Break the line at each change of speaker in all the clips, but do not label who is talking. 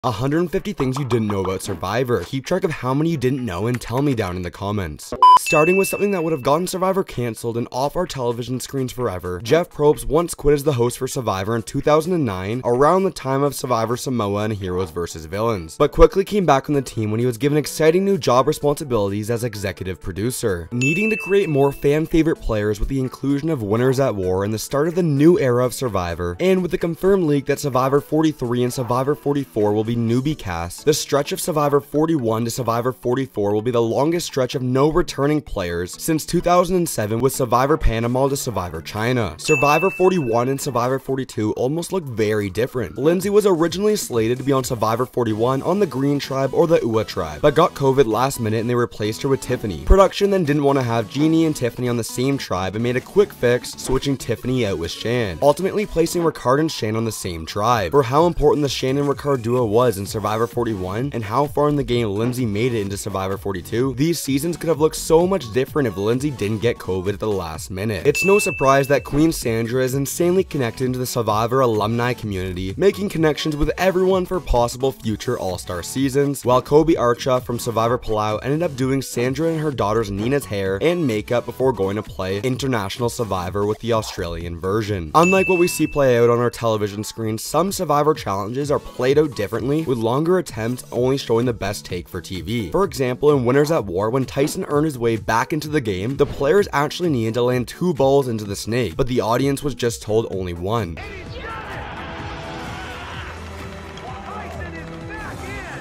150 things you didn't know about Survivor. Keep track of how many you didn't know and tell me down in the comments. Starting with something that would have gotten Survivor cancelled and off our television screens forever, Jeff Probst once quit as the host for Survivor in 2009, around the time of Survivor Samoa and Heroes vs. Villains, but quickly came back on the team when he was given exciting new job responsibilities as executive producer. Needing to create more fan-favorite players with the inclusion of Winners at War and the start of the new era of Survivor, and with the confirmed leak that Survivor 43 and Survivor 44 will be newbie casts, the stretch of Survivor 41 to Survivor 44 will be the longest stretch of no returning players since 2007 with Survivor Panama to Survivor China. Survivor 41 and Survivor 42 almost look very different. Lindsay was originally slated to be on Survivor 41 on the Green Tribe or the Ua Tribe, but got COVID last minute and they replaced her with Tiffany. Production then didn't want to have Jeannie and Tiffany on the same tribe and made a quick fix, switching Tiffany out with Shan, ultimately placing Ricard and Shan on the same tribe. For how important the Shan and Ricard duo was in Survivor 41 and how far in the game Lindsay made it into Survivor 42, these seasons could have looked so much different if Lindsay didn't get COVID at the last minute. It's no surprise that Queen Sandra is insanely connected into the Survivor alumni community, making connections with everyone for possible future All-Star seasons, while Kobe Archa from Survivor Palau ended up doing Sandra and her daughter's Nina's hair and makeup before going to play International Survivor with the Australian version. Unlike what we see play out on our television screens, some Survivor challenges are played out differently, with longer attempts only showing the best take for TV. For example, in Winners at War, when Tyson earned his way back into the game, the players actually needed to land 2 balls into the snake, but the audience was just told only 1.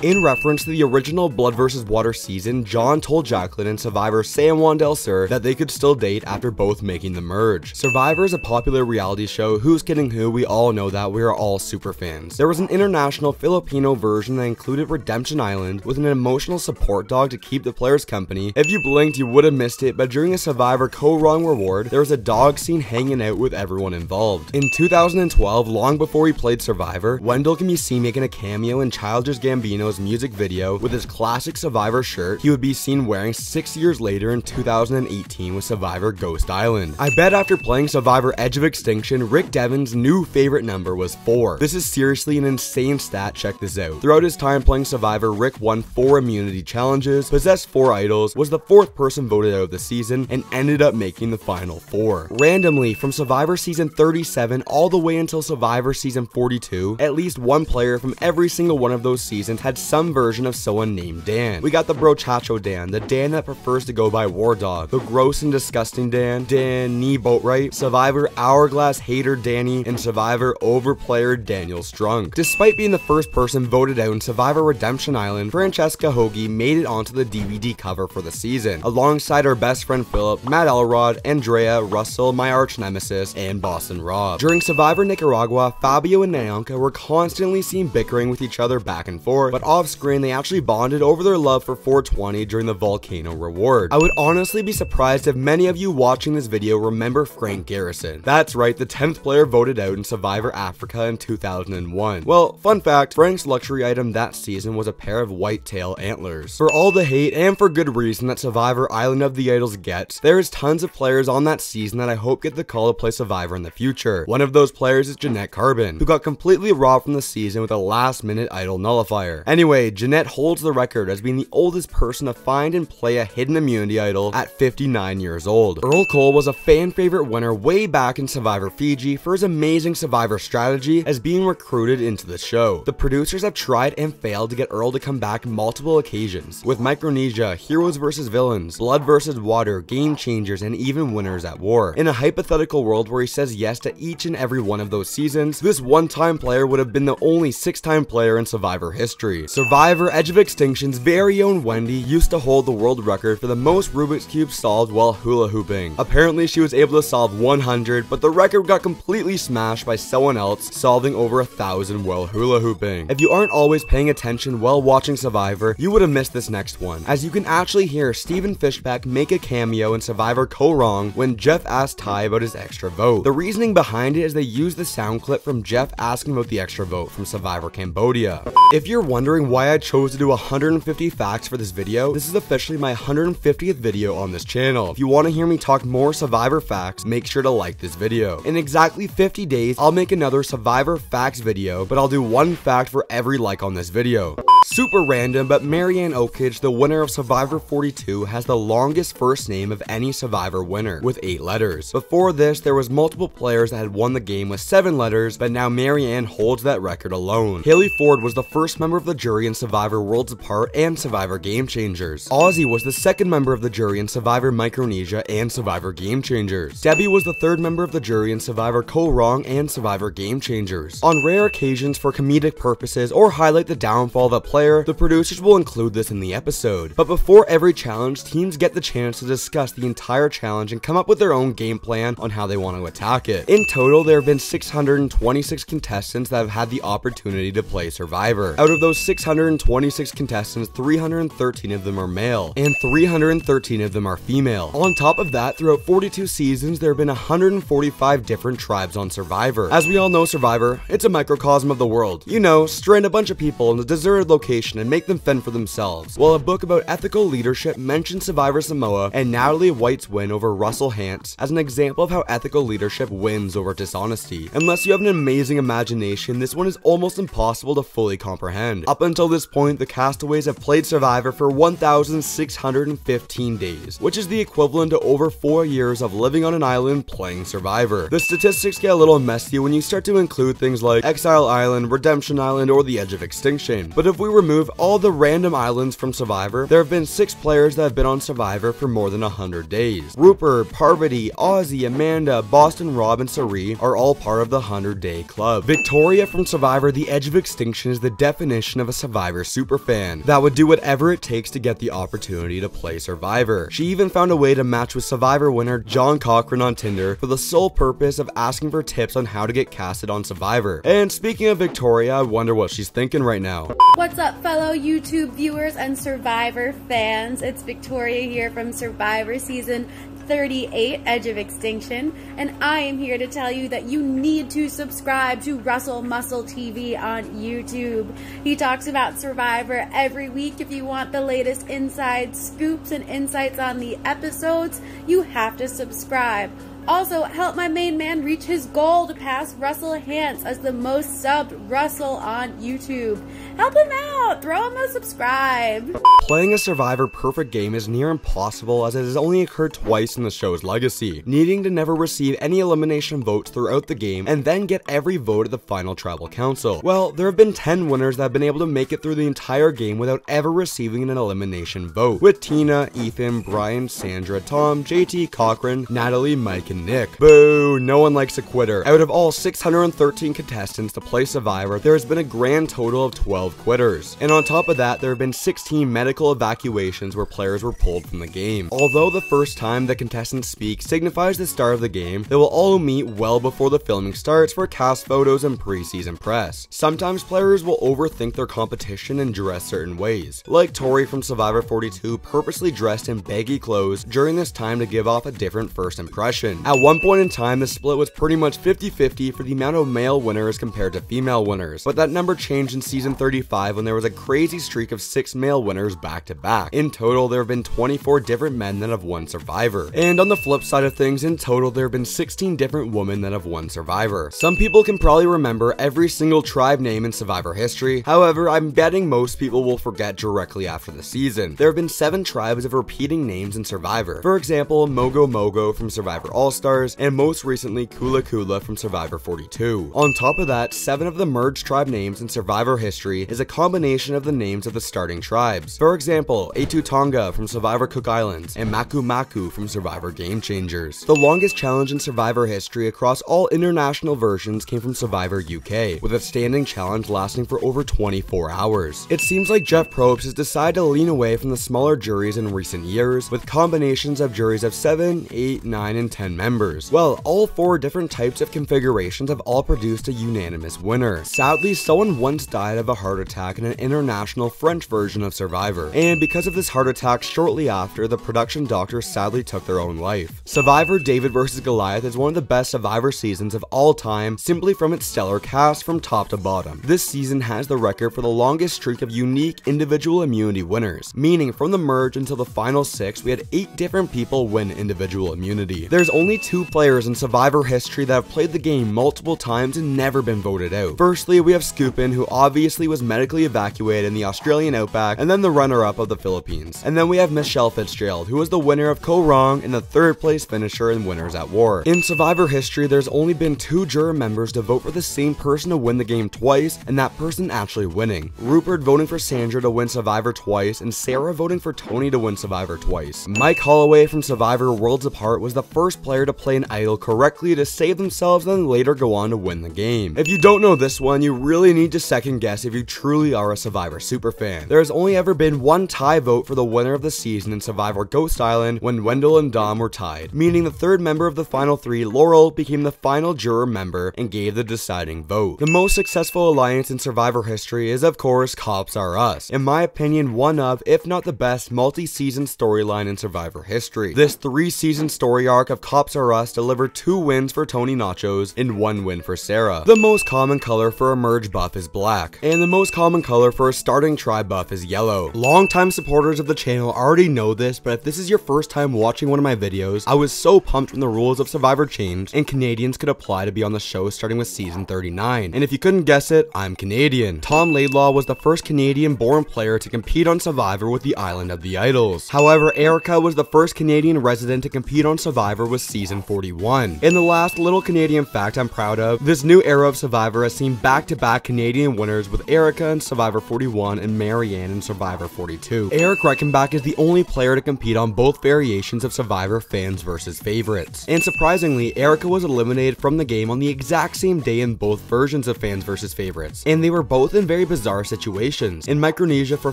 In reference to the original Blood vs. Water season, John told Jacqueline and Survivor San Juan del Sur that they could still date after both making the merge. Survivor is a popular reality show, who's kidding who, we all know that, we are all super fans. There was an international Filipino version that included Redemption Island with an emotional support dog to keep the players company. If you blinked, you would have missed it, but during a Survivor Co-Wrong reward, there was a dog scene hanging out with everyone involved. In 2012, long before he played Survivor, Wendell can be seen making a cameo in Childish Gambino's music video with his classic Survivor shirt he would be seen wearing 6 years later in 2018 with Survivor Ghost Island. I bet after playing Survivor Edge of Extinction, Rick Devon's new favorite number was 4. This is seriously an insane stat, check this out. Throughout his time playing Survivor, Rick won 4 immunity challenges, possessed 4 idols, was the 4th person voted out of the season, and ended up making the final 4. Randomly, from Survivor Season 37 all the way until Survivor Season 42, at least one player from every single one of those seasons had some version of someone named Dan. We got the Brochacho Dan, the Dan that prefers to go by War Dog, the gross and disgusting Dan, Danny Boatwright, Survivor Hourglass Hater Danny, and Survivor Overplayer Daniel Strunk. Despite being the first person voted out in Survivor Redemption Island, Francesca Hoagie made it onto the DVD cover for the season, alongside her best friend Philip, Matt Elrod, Andrea, Russell, my arch nemesis, and Boston Rob. During Survivor Nicaragua, Fabio and Nyanka were constantly seen bickering with each other back and forth, but off screen they actually bonded over their love for 420 during the volcano reward. I would honestly be surprised if many of you watching this video remember Frank Garrison. That's right, the 10th player voted out in Survivor Africa in 2001. Well, fun fact, Frank's luxury item that season was a pair of white-tail antlers. For all the hate, and for good reason, that Survivor Island of the Idols gets, there is tons of players on that season that I hope get the call to play Survivor in the future. One of those players is Jeanette Carbon, who got completely robbed from the season with a last-minute idol nullifier. Anyway, Jeanette holds the record as being the oldest person to find and play a hidden immunity idol at 59 years old. Earl Cole was a fan favorite winner way back in Survivor Fiji for his amazing Survivor strategy as being recruited into the show. The producers have tried and failed to get Earl to come back multiple occasions, with Micronesia, Heroes vs. Villains, Blood vs. Water, Game Changers, and even Winners at War. In a hypothetical world where he says yes to each and every one of those seasons, this one-time player would have been the only 6-time player in Survivor history. Survivor Edge of Extinction's very own Wendy used to hold the world record for the most Rubik's Cubes solved while hula hooping. Apparently she was able to solve 100, but the record got completely smashed by someone else solving over 1,000 while hula hooping. If you aren't always paying attention while watching Survivor, you would have missed this next one, as you can actually hear Stephen Fishbach make a cameo in Survivor Co-Wrong when Jeff asked Ty about his extra vote. The reasoning behind it is they used the sound clip from Jeff asking about the extra vote from Survivor Cambodia. If you're wondering wondering why I chose to do 150 facts for this video, this is officially my 150th video on this channel. If you want to hear me talk more Survivor facts, make sure to like this video. In exactly 50 days, I'll make another Survivor facts video, but I'll do one fact for every like on this video. Super random, but Marianne Oakage, the winner of Survivor 42, has the longest first name of any Survivor winner, with 8 letters. Before this, there was multiple players that had won the game with 7 letters, but now Marianne holds that record alone. Haley Ford was the first member of the jury in Survivor Worlds Apart and Survivor Game Changers. Ozzy was the second member of the jury in Survivor Micronesia and Survivor Game Changers. Debbie was the third member of the jury in Survivor Ko Wrong and Survivor Game Changers. On rare occasions for comedic purposes or highlight the downfall of a player, the producers will include this in the episode. But before every challenge, teams get the chance to discuss the entire challenge and come up with their own game plan on how they want to attack it. In total, there have been 626 contestants that have had the opportunity to play Survivor. Out of those 626 contestants, 313 of them are male, and 313 of them are female. On top of that, throughout 42 seasons, there have been 145 different tribes on Survivor. As we all know, Survivor, it's a microcosm of the world. You know, strand a bunch of people in a deserted location and make them fend for themselves. Well, a book about ethical leadership mentions Survivor Samoa and Natalie White's win over Russell Hantz as an example of how ethical leadership wins over dishonesty. Unless you have an amazing imagination, this one is almost impossible to fully comprehend. Up until this point, the castaways have played Survivor for 1,615 days, which is the equivalent to over 4 years of living on an island playing Survivor. The statistics get a little messy when you start to include things like Exile Island, Redemption Island, or the Edge of Extinction. But if we remove all the random islands from Survivor, there have been 6 players that have been on Survivor for more than 100 days. Rupert, Parvati, Ozzy, Amanda, Boston Rob, and Sari are all part of the 100-day club. Victoria from Survivor The Edge of Extinction is the definition of a Survivor superfan that would do whatever it takes to get the opportunity to play Survivor. She even found a way to match with Survivor winner John Cochran on Tinder for the sole purpose of asking for tips on how to get casted on Survivor. And speaking of Victoria, I wonder what she's thinking right now.
What's up, fellow YouTube viewers and Survivor fans? It's Victoria here from Survivor Season 38, Edge of Extinction, and I am here to tell you that you need to subscribe to Russell Muscle TV on YouTube. He talks about Survivor every week. If you want the latest inside scoops and insights on the episodes, you have to subscribe. Also, help my main man reach his goal to pass Russell Hantz as the most subbed Russell on YouTube. Help him out! Throw him a subscribe!
Playing a Survivor perfect game is near impossible as it has only occurred twice in the show's legacy, needing to never receive any elimination votes throughout the game and then get every vote at the final tribal council. Well, there have been 10 winners that have been able to make it through the entire game without ever receiving an elimination vote, with Tina, Ethan, Brian, Sandra, Tom, JT, Cochran, Natalie, Mike, and Nick. Boo! No one likes a quitter. Out of all 613 contestants to play Survivor, there has been a grand total of 12 quitters. And on top of that, there have been 16 medical evacuations where players were pulled from the game. Although the first time the contestants speak signifies the start of the game, they will all meet well before the filming starts for cast photos and pre-season press. Sometimes players will overthink their competition and dress certain ways, like Tori from Survivor 42 purposely dressed in baggy clothes during this time to give off a different first impression. At one point in time, the split was pretty much 50-50 for the amount of male winners compared to female winners, but that number changed in season 35 when there was a crazy streak of 6 male winners back to back. In total, there have been 24 different men that have won Survivor. And on the flip side of things, in total, there have been 16 different women that have won Survivor. Some people can probably remember every single tribe name in Survivor history, however, I'm betting most people will forget directly after the season. There have been 7 tribes of repeating names in Survivor. For example, Mogo Mogo from Survivor All-Stars, and most recently Kula Kula from Survivor 42. On top of that, 7 of the merged tribe names in Survivor history is a combination of the names of the starting tribes. For example, Etu Tonga from Survivor Cook Islands, and Maku Maku from Survivor Game Changers. The longest challenge in Survivor history across all international versions came from Survivor UK, with a standing challenge lasting for over 24 hours. It seems like Jeff Probst has decided to lean away from the smaller juries in recent years, with combinations of juries of 7, 8, 9, and 10 members. Well, all 4 different types of configurations have all produced a unanimous winner. Sadly, someone once died of a heart attack in an international French version of Survivor, and because of this heart attack shortly after, the production doctor sadly took their own life. Survivor David vs. Goliath is one of the best Survivor seasons of all time, simply from its stellar cast from top to bottom. This season has the record for the longest streak of unique individual immunity winners, meaning from the merge until the final 6, we had 8 different people win individual immunity. There's only 2 players in Survivor history that have played the game multiple times and never been voted out. Firstly, we have Scoopin, who obviously was medically evacuated in the Australian outback, and then the runner-up of the Philippines. And then we have Michelle Fitzgerald, who was the winner of Ko Wrong and the 3rd place finisher in Winners at War. In Survivor history, there's only been 2 juror members to vote for the same person to win the game twice, and that person actually winning. Rupert voting for Sandra to win Survivor twice, and Sarah voting for Tony to win Survivor twice. Mike Holloway from Survivor Worlds Apart was the first player to play an idol correctly to save themselves and then later go on to win the game. If you don't know this one, you really need to second guess if you truly are a Survivor superfan. There has only ever been 1 tie vote for the winner of the season in Survivor Ghost Island when Wendell and Dom were tied, meaning the 3rd member of the final 3, Laurel, became the final juror member and gave the deciding vote. The most successful alliance in Survivor history is of course Cops R Us. In my opinion, one of, if not the best, multi-season storyline in Survivor history. This 3-season story arc of Cops R Us delivered 2 wins for Tony Nachos and 1 win for Sarah. The most common color for a merge buff is black, and the most common color for a starting tribe buff is yellow. Longtime supporters of the channel already know this, but if this is your first time watching one of my videos, I was so pumped when the rules of Survivor changed and Canadians could apply to be on the show starting with season 39. And if you couldn't guess it, I'm Canadian. Tom Laidlaw was the first Canadian-born player to compete on Survivor with the Island of the Idols. However, Erica was the first Canadian resident to compete on Survivor with season 41. And the last little Canadian fact I'm proud of, this new era of Survivor has seen back-to-back Canadian winners with Erica in Survivor 41 and Marianne in Survivor 42. Eric Reichenbach is the only player to compete on both variations of Survivor fans versus favorites. And surprisingly, Erica was eliminated from the game on the exact same day in both versions of fans versus favorites, and they were both in very bizarre situations. In Micronesia for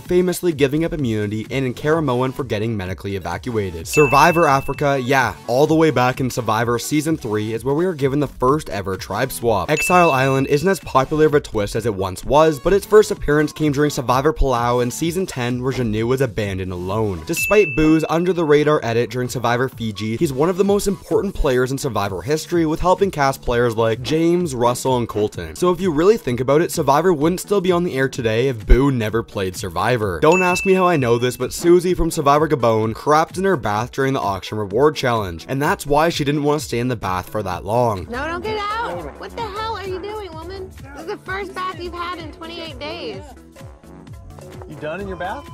famously giving up immunity, and in Karamoan for getting medically evacuated. Survivor Africa, yeah, all the way back in Survivor Season 3 is where we were given the first ever tribe swap. Exile Island isn't as popular of a twist as it once was, but its first appearance came during Survivor Palau in Season 10 where Janu was abandoned alone. Despite Boo's under-the-radar edit during Survivor Fiji, he's one of the most important players in Survivor history with helping cast players like James, Russell, and Colton. So if you really think about it, Survivor wouldn't still be on the air today if Boo never played Survivor. Don't ask me how I know this, but Susie from Survivor Gabon crapped in her bath during the auction reward challenge, and that's why she didn't want to stay in the bath for that long.
No, don't get out! What the hell are you doing, woman? This is the first bath you've had in 28 days.
You done in your bath?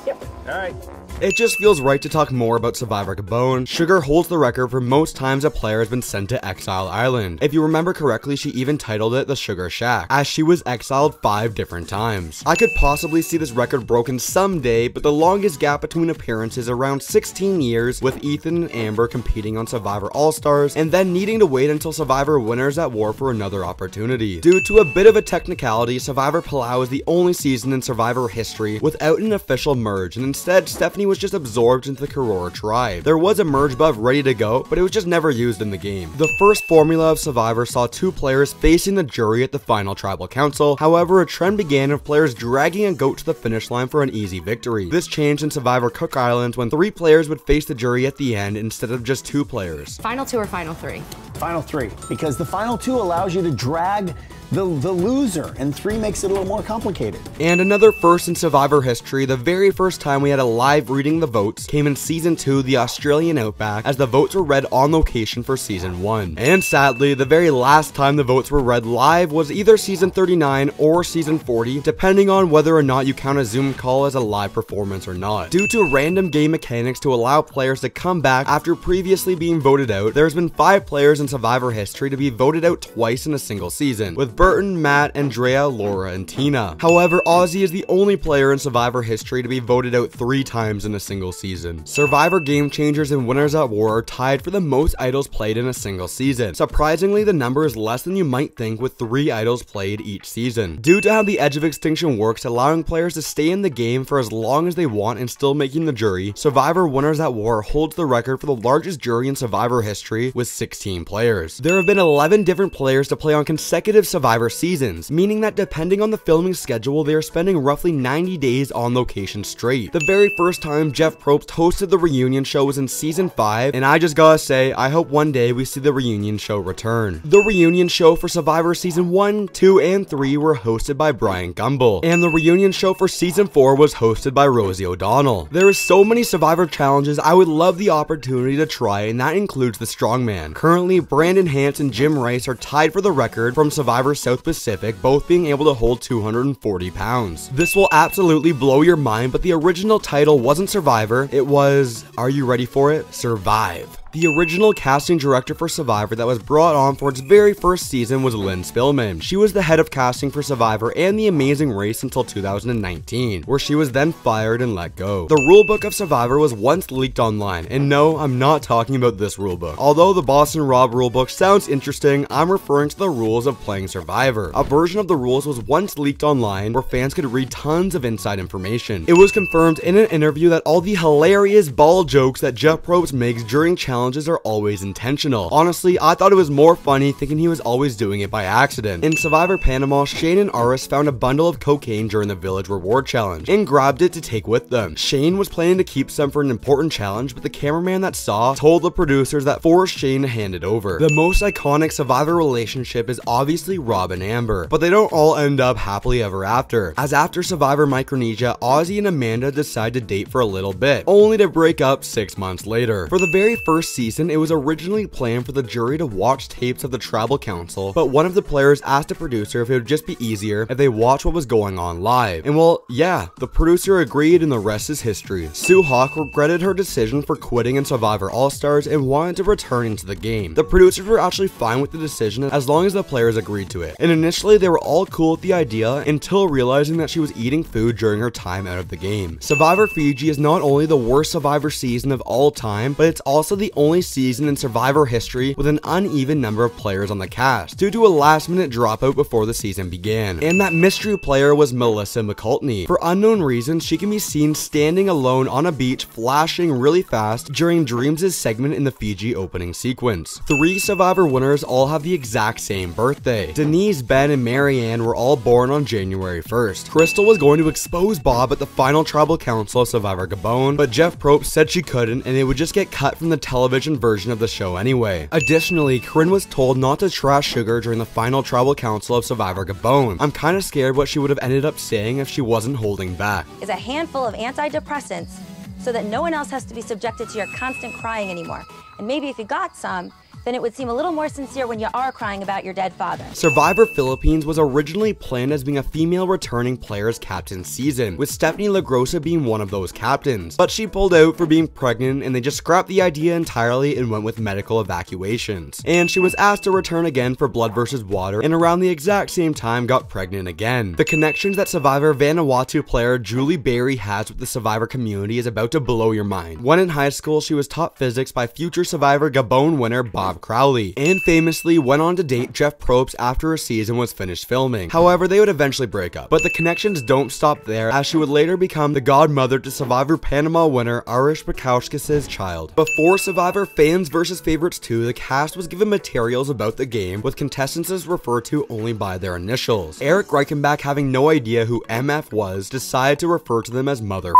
Yep.
Alright.
It just feels right to talk more about Survivor Gabon. Sugar holds the record for most times a player has been sent to Exile Island. If you remember correctly, she even titled it the Sugar Shack, as she was exiled 5 different times. I could possibly see this record broken someday, but the longest gap between appearances is around 16 years, with Ethan and Amber competing on Survivor All-Stars, and then needing to wait until Survivor Winners at War for another opportunity. Due to a bit of a technicality, Survivor Palau is the only season in Survivor history without an official merge, and instead, Stephanie was just absorbed into the Karora tribe. There was a merge buff ready to go, but it was just never used in the game. The first formula of Survivor saw 2 players facing the jury at the final tribal council. However, a trend began of players dragging a goat to the finish line for an easy victory. This changed in Survivor Cook Islands when 3 players would face the jury at the end instead of just 2 players.
Final 2 or final 3?
Final 3, because the final 2 allows you to drag the loser, and 3 makes it a little more complicated.
And another first in Survivor history, the very first time we had a live reading the votes came in Season 2, the Australian Outback, as the votes were read on location for Season 1. And sadly, the very last time the votes were read live was either Season 39 or Season 40, depending on whether or not you count a Zoom call as a live performance or not. Due to random game mechanics to allow players to come back after previously being voted out, there's been 5 players in Survivor history to be voted out twice in a single season, with Burton, Matt, Andrea, Laura, and Tina. However, Ozzy is the only player in Survivor history to be voted out 3 times in a single season. Survivor Game Changers and Winners at War are tied for the most idols played in a single season. Surprisingly, the number is less than you might think, with 3 idols played each season. Due to how the Edge of Extinction works, allowing players to stay in the game for as long as they want and still making the jury, Survivor Winners at War holds the record for the largest jury in Survivor history with 16 players. There have been 11 different players to play on consecutive Survivor seasons, meaning that depending on the filming schedule, they are spending roughly 90 days on location straight. The very first time Jeff Probst hosted the reunion show was in season 5, and I just gotta say, I hope one day we see the reunion show return. The reunion show for Survivor season 1, 2, and 3 were hosted by Brian Gumbel, and the reunion show for season 4 was hosted by Rosie O'Donnell. There is so many Survivor challenges I would love the opportunity to try, and that includes the Strongman. Currently, Brandon Hance and Jim Rice are tied for the record from Survivor South Pacific, both being able to hold 240 pounds. This will absolutely blow your mind, but the original title wasn't Survivor, it was, are you ready for it? Survive. The original casting director for Survivor that was brought on for its very first season was Lynn Spillman. She was the head of casting for Survivor and The Amazing Race until 2019, where she was then fired and let go. The rulebook of Survivor was once leaked online, and no, I'm not talking about this rulebook. Although the Boston Rob rulebook sounds interesting, I'm referring to the rules of playing Survivor. A version of the rules was once leaked online where fans could read tons of inside information. It was confirmed in an interview that all the hilarious ball jokes that Jeff Probst makes during challenges are always intentional. Honestly, I thought it was more funny thinking he was always doing it by accident. In Survivor Panama, Shane and Aris found a bundle of cocaine during the Village Reward Challenge and grabbed it to take with them. Shane was planning to keep some for an important challenge, but the cameraman that saw told the producers that forced Shane to hand it over. The most iconic Survivor relationship is obviously Rob and Amber, but they don't all end up happily ever after, as after Survivor Micronesia, Ozzy and Amanda decide to date for a little bit, only to break up 6 months later. For the very first season, it was originally planned for the jury to watch tapes of the Tribal Council, but one of the players asked a producer if it would just be easier if they watched what was going on live. And well, yeah, the producer agreed and the rest is history. Sue Hawk regretted her decision for quitting in Survivor All-Stars and wanted to return into the game. The producers were actually fine with the decision as long as the players agreed to it. And initially they were all cool with the idea until realizing that she was eating food during her time out of the game. Survivor Fiji is not only the worst Survivor season of all time, but it's also the only season in Survivor history with an uneven number of players on the cast due to a last-minute dropout before the season began. And that mystery player was Melissa McCultney. For unknown reasons, she can be seen standing alone on a beach flashing really fast during Dreams' segment in the Fiji opening sequence. 3 Survivor winners all have the exact same birthday. Denise, Ben, and Marianne were all born on January 1st. Crystal was going to expose Bob at the final Tribal Council of Survivor Gabon, but Jeff Probst said she couldn't and it would just get cut from the television version of the show anyway. Additionally, Corinne was told not to trash Sugar during the final Tribal Council of Survivor Gabon. I'm kind of scared what she would have ended up saying if she wasn't holding back.
Is a handful of antidepressants so that no one else has to be subjected to your constant crying anymore. And maybe if you got some, then it would seem a little more sincere when you are crying about your dead father.
Survivor Philippines was originally planned as being a female returning player's captain season, with Stephanie LaGrossa being one of those captains. But she pulled out for being pregnant and they just scrapped the idea entirely and went with medical evacuations. And she was asked to return again for Blood vs. Water and around the exact same time got pregnant again. The connections that Survivor Vanuatu player Julie Berry has with the Survivor community is about to blow your mind. When in high school, she was taught physics by future Survivor Gabon winner Bob Crowley, and famously went on to date Jeff Probst after a season was finished filming. However, they would eventually break up. But the connections don't stop there, as she would later become the godmother to Survivor Panama winner Arish Bukowskis' child. Before Survivor Fans vs. Favorites 2, the cast was given materials about the game, with contestants referred to only by their initials. Eric Reichenbach, having no idea who MF was, decided to refer to them as Mother.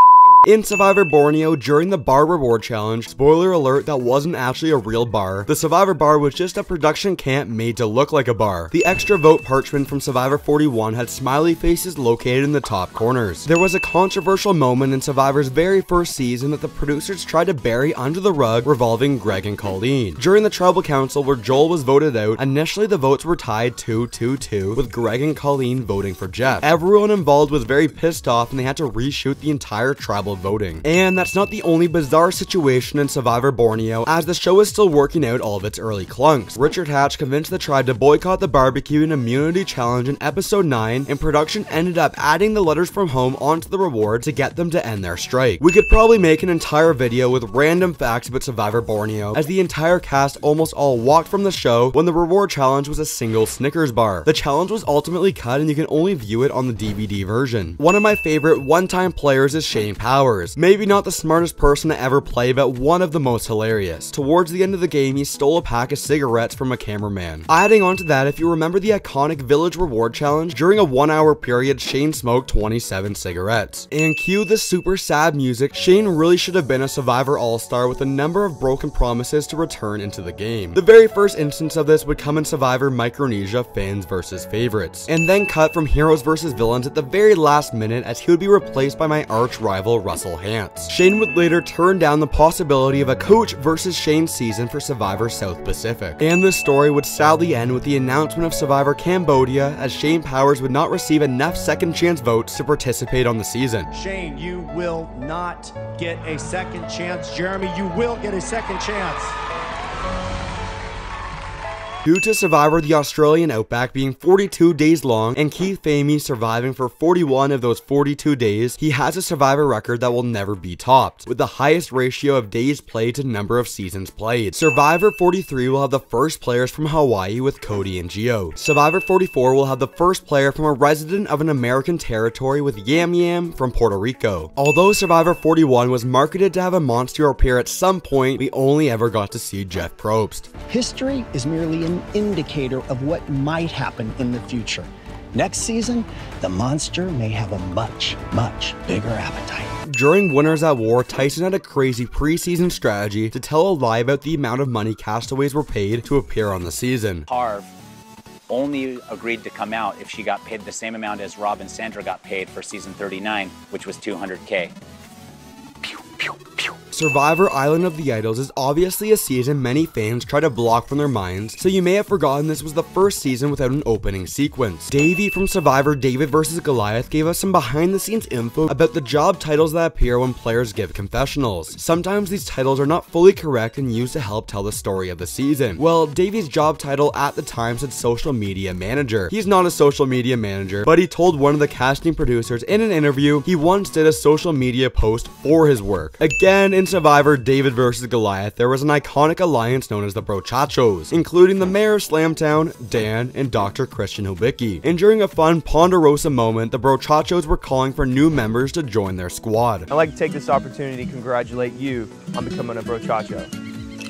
In Survivor Borneo, during the bar reward challenge, spoiler alert, that wasn't actually a real bar. The Survivor bar was just a production camp made to look like a bar. The extra vote parchment from Survivor 41 had smiley faces located in the top corners. There was a controversial moment in Survivor's very first season that the producers tried to bury under the rug revolving Greg and Colleen. During the Tribal Council where Joel was voted out, initially the votes were tied 2-2-2, with Greg and Colleen voting for Jeff. Everyone involved was very pissed off and they had to reshoot the entire Tribal level of voting. And that's not the only bizarre situation in Survivor Borneo, as the show is still working out all of its early clunks. Richard Hatch convinced the tribe to boycott the barbecue and immunity challenge in episode 9, and production ended up adding the letters from home onto the reward to get them to end their strike. We could probably make an entire video with random facts about Survivor Borneo, as the entire cast almost all walked from the show when the reward challenge was a single Snickers bar. The challenge was ultimately cut and you can only view it on the DVD version. One of my favorite one-time players is Shane Powers. Maybe not the smartest person to ever play, but one of the most hilarious. Towards the end of the game, he stole a pack of cigarettes from a cameraman. Adding on to that, if you remember the iconic Village Reward Challenge, during a 1-hour period, Shane smoked 27 cigarettes. And cue the super sad music, Shane really should have been a Survivor All-Star with a number of broken promises to return into the game. The very first instance of this would come in Survivor Micronesia Fans vs Favorites, and then cut from Heroes vs Villains at the very last minute, as he would be replaced by my arch rival Russell Hantz. Shane would later turn down the possibility of a Coach vs Shane season for Survivor South Pacific, and the story would sadly end with the announcement of Survivor Cambodia, as Shane Powers would not receive enough second chance votes to participate on the season.
Shane, you will not get a second chance. Jeremy, you will get a second chance.
Due to Survivor the Australian Outback being 42 days long and Keith Famey surviving for 41 of those 42 days, he has a Survivor record that will never be topped, with the highest ratio of days played to number of seasons played. Survivor 43 will have the first players from Hawaii with Cody and Gio. Survivor 44 will have the first player from a resident of an American territory with Yam Yam from Puerto Rico. Although Survivor 41 was marketed to have a monster appear at some point, we only ever got to see Jeff Probst.
History is merely an indicator of what might happen in the future. Next season, the monster may have a much, much bigger appetite.
During Winners at War, Tyson had a crazy preseason strategy to tell a lie about the amount of money castaways were paid to appear on the season.
Harv only agreed to come out if she got paid the same amount as Rob and Sandra got paid for season 39, which was $200K.
Survivor Island of the Idols is obviously a season many fans try to block from their minds, so you may have forgotten this was the first season without an opening sequence. Davey from Survivor David vs Goliath gave us some behind the scenes info about the job titles that appear when players give confessionals. Sometimes these titles are not fully correct and used to help tell the story of the season. Well, Davey's job title at the time said social media manager. He's not a social media manager, but he told one of the casting producers in an interview he once did a social media post for his work. Again, in Survivor David vs Goliath, there was an iconic alliance known as the Brochachos, including the Mayor of Slamtown, Dan, and Dr. Christian Hobicki. And during a fun Ponderosa moment, the Brochachos were calling for new members to join their squad.
I'd like to take this opportunity to congratulate you on becoming a Brochacho.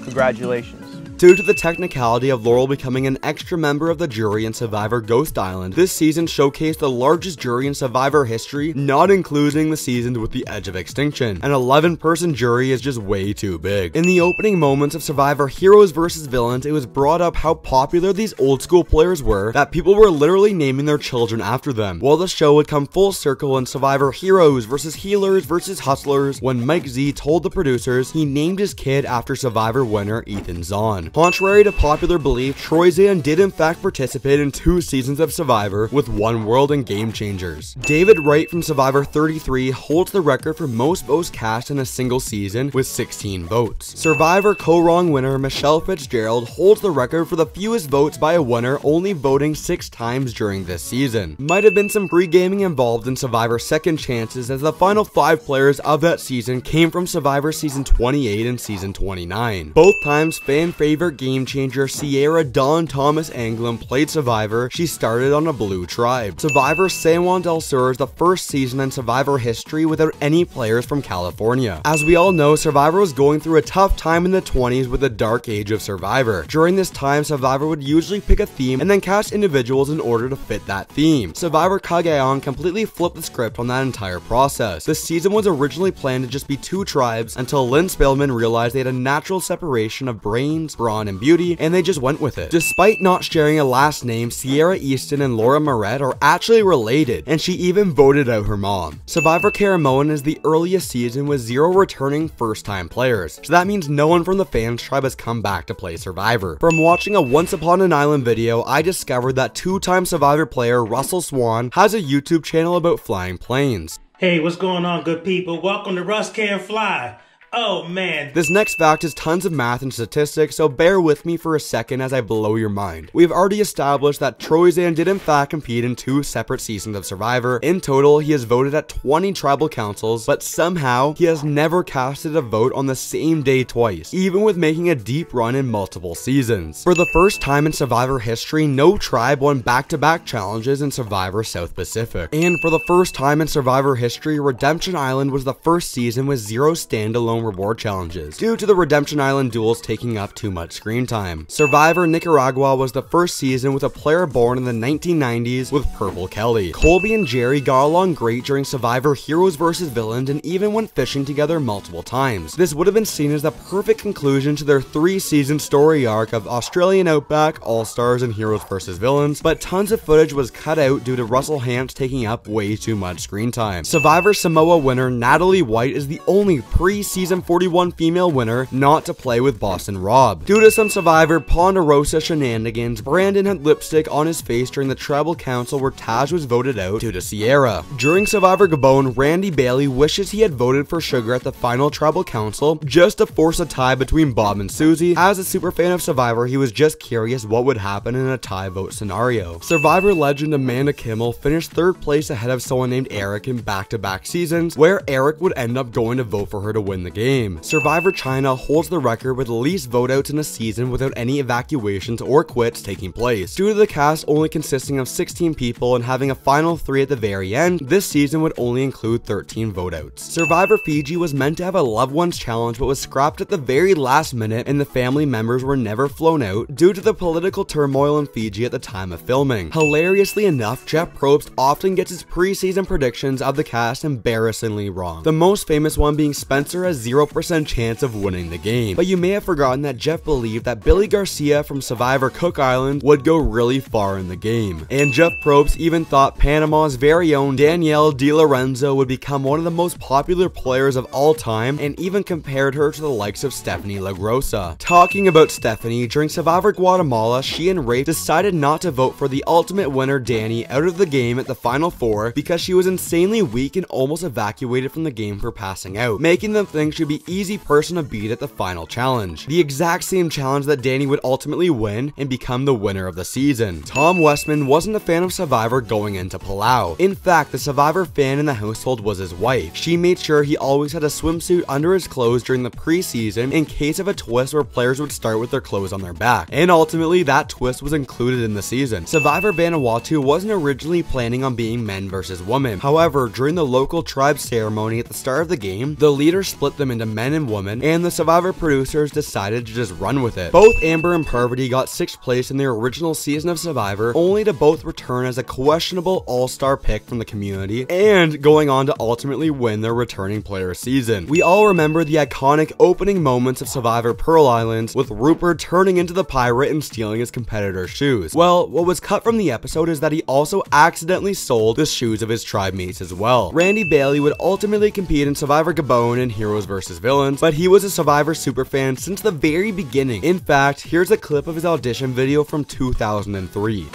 Congratulations.
Due to the technicality of Laurel becoming an extra member of the jury in Survivor Ghost Island, this season showcased the largest jury in Survivor history, not including the seasons with the edge of extinction. An 11-person jury is just way too big. In the opening moments of Survivor Heroes vs Villains, it was brought up how popular these old school players were that people were literally naming their children after them. While the show would come full circle in Survivor Heroes vs Healers vs Hustlers, when Mike Z told the producers he named his kid after Survivor winner Ethan Zahn. Contrary to popular belief, Troy Zan did in fact participate in 2 seasons of Survivor with One World and Game Changers. David Wright from Survivor 33 holds the record for most votes cast in a single season with 16 votes. Survivor Co-Wrong winner Michelle Fitzgerald holds the record for the fewest votes by a winner, only voting 6 times during this season. Might have been some pre-gaming involved in Survivor Second Chances, as the final 5 players of that season came from Survivor Season 28 and Season 29. Both times fan favorite game changer Sierra Dawn Thomas Anglin played Survivor. She started on a blue tribe. Survivor San Juan del Sur is the first season in Survivor history without any players from California. As we all know, Survivor was going through a tough time in the 20s with the dark age of Survivor. During this time, Survivor would usually pick a theme and then cast individuals in order to fit that theme. Survivor Cagayan completely flipped the script on that entire process. The season was originally planned to just be 2 tribes until Lynn Spillman realized they had a natural separation of brains, brawn, and beauty, and they just went with it. Despite not sharing a last name, Sierra Easton and Laura Moret are actually related, and she even voted out her mom. Survivor Caramoan is the earliest season with 0 returning first-time players, so that means no one from the fans tribe has come back to play Survivor. From watching a Once Upon an Island video, I discovered that 2-time Survivor player Russell Swan has a YouTube channel about flying planes.
Hey, what's going on, good people? Welcome to Russ Can't Fly. Oh man.
This next fact is tons of math and statistics, so bear with me for a second as I blow your mind. We've already established that Troyzan did in fact compete in 2 separate seasons of Survivor. In total, he has voted at 20 tribal councils, but somehow he has never casted a vote on the same day twice, even with making a deep run in multiple seasons. For the first time in Survivor history, no tribe won back-to-back challenges in Survivor South Pacific. And for the first time in Survivor history, Redemption Island was the first season with 0 standalone reward challenges, due to the Redemption Island duels taking up too much screen time. Survivor Nicaragua was the first season with a player born in the 1990s with Purple Kelly. Colby and Jerry got along great during Survivor Heroes vs. Villains and even went fishing together multiple times. This would have been seen as the perfect conclusion to their 3-season story arc of Australian Outback, All-Stars, and Heroes vs. Villains, but tons of footage was cut out due to Russell Hantz taking up way too much screen time. Survivor Samoa winner Natalie White is the only pre-season 41 female winner not to play with Boston Rob. Due to some Survivor Ponderosa shenanigans, Brandon had lipstick on his face during the tribal council where Taj was voted out due to Sierra. During Survivor Gabon, Randy Bailey wishes he had voted for Sugar at the final tribal council just to force a tie between Bob and Susie. As a super fan of Survivor, he was just curious what would happen in a tie vote scenario. Survivor legend Amanda Kimmel finished 3rd place ahead of someone named Eric in back-to-back seasons, where Eric would end up going to vote for her to win the game. Survivor China holds the record with the least vote-outs in a season without any evacuations or quits taking place. Due to the cast only consisting of 16 people and having a final 3 at the very end, this season would only include 13 vote-outs. Survivor Fiji was meant to have a loved ones challenge but was scrapped at the very last minute, and the family members were never flown out due to the political turmoil in Fiji at the time of filming. Hilariously enough, Jeff Probst often gets his pre-season predictions of the cast embarrassingly wrong, the most famous one being Spencer has 0% chance of winning the game. But you may have forgotten that Jeff believed that Billy Garcia from Survivor Cook Island would go really far in the game. And Jeff Probst even thought Panama's very own Danielle DiLorenzo would become one of the most popular players of all time, and even compared her to the likes of Stephanie LaGrossa. Talking about Stephanie, during Survivor Guatemala, she and Rafe decided not to vote for the ultimate winner Danny out of the game at the final 4 because she was insanely weak and almost evacuated from the game for passing out, making them think she'd be easy person to beat at the final challenge. The exact same challenge that Danny would ultimately win and become the winner of the season. Tom Westman wasn't a fan of Survivor going into Palau. In fact, the Survivor fan in the household was his wife. She made sure he always had a swimsuit under his clothes during the preseason in case of a twist where players would start with their clothes on their back. And ultimately, that twist was included in the season. Survivor Vanuatu wasn't originally planning on being men versus women. However, during the local tribe ceremony at the start of the game, the leader split them into men and women, and the Survivor producers decided to just run with it. Both Amber and Parvati got 6th place in their original season of Survivor, only to both return as a questionable all-star pick from the community, and going on to ultimately win their returning player season. We all remember the iconic opening moments of Survivor Pearl Islands, with Rupert turning into the pirate and stealing his competitor's shoes. Well, what was cut from the episode is that he also accidentally sold the shoes of his tribe mates as well. Randy Bailey would ultimately compete in Survivor Gabon and Heroes vs. Villains, but he was a Survivor superfan since the very beginning. In fact, here's a clip of his audition video from 2003.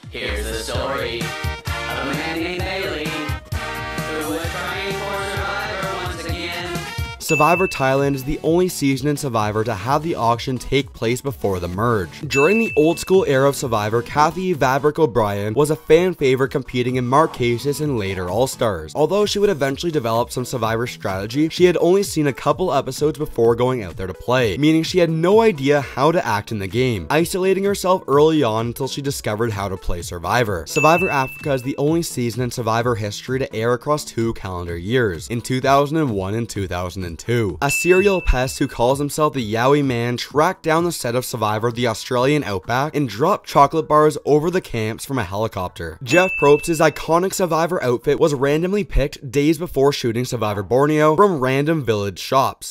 Here's the story of a man named Bailey who was trying for Survivor once again.
Survivor Thailand is the only season in Survivor to have the auction take place before the merge. During the old school era of Survivor, Kathy Vavrick O'Brien was a fan favorite competing in Marquesas and later All-Stars. Although she would eventually develop some Survivor strategy, she had only seen a couple episodes before going out there to play, meaning she had no idea how to act in the game, isolating herself early on until she discovered how to play Survivor. Survivor Africa is the only season in Survivor history to air across 2 calendar years, in 2001 and 2002. A serial pest who calls himself the Yowie Man tracked down the set of Survivor the Australian Outback and dropped chocolate bars over the camps from a helicopter. Jeff Probst's iconic Survivor outfit was randomly picked days before shooting Survivor Borneo from random village shops.